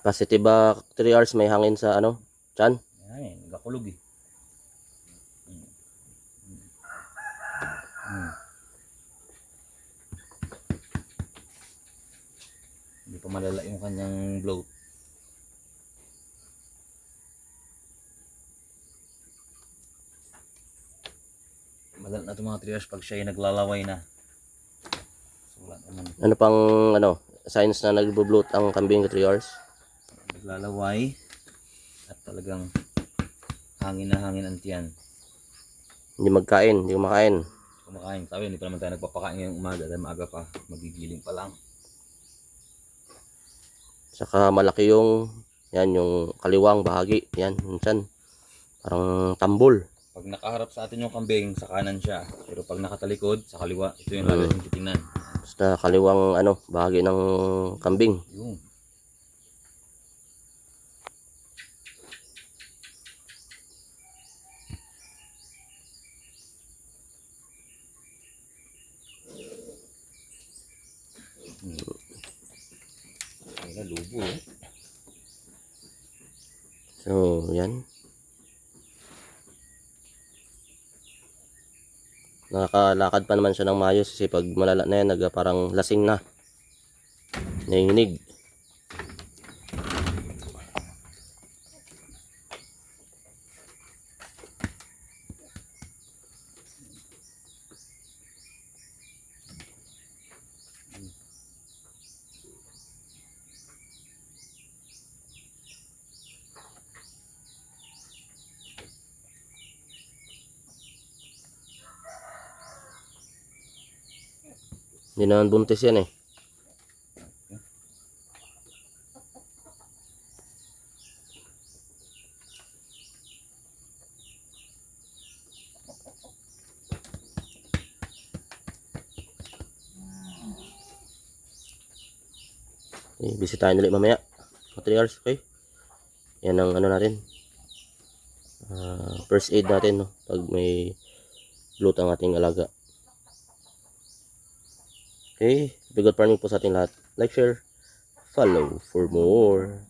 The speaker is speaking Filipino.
Positive ba 3 hours may hangin sa ano? Chan? Ay, nagakulog eh. Hindi pa malala yung kanyang bloat. Malala na itong mga 3 hours pag siya ay naglalaway na. So, wala naman. Ano pang ano, signs na nagbo-bloat ang kambing sa 3 hours? Naglalaway at talagang hangin na hangin ang tiyan. Hindi magkain, hindi kumakain. Kumakain tayo, hindi pa naman tayo nagpapakain ngayong umaga dahil maaga pa, magigiling pa lang. Saka malaki yung yan yung kaliwang bahagi, yan minsan parang tambol. Pag nakaharap sa atin yung kambing, sa kanan siya. Pero pag nakatalikod, sa kaliwa, ito yung lagi natin titingnan. Basta kaliwang ano, bahagi ng kambing. Yung. Ay na, lubo eh. So, yan. Nakakalakad pa naman siya ng maayos kasi pag malala na yan, parang lasing na. Nanginginig. Hindi naman buntis yan eh. Okay, bisitahin ulit mamaya. 3 hours, okay? Yan ang ano natin. First aid natin, no? Pag may bloat ang ating alaga. Okay, good farming po sa ating lahat. Like, share, follow for more.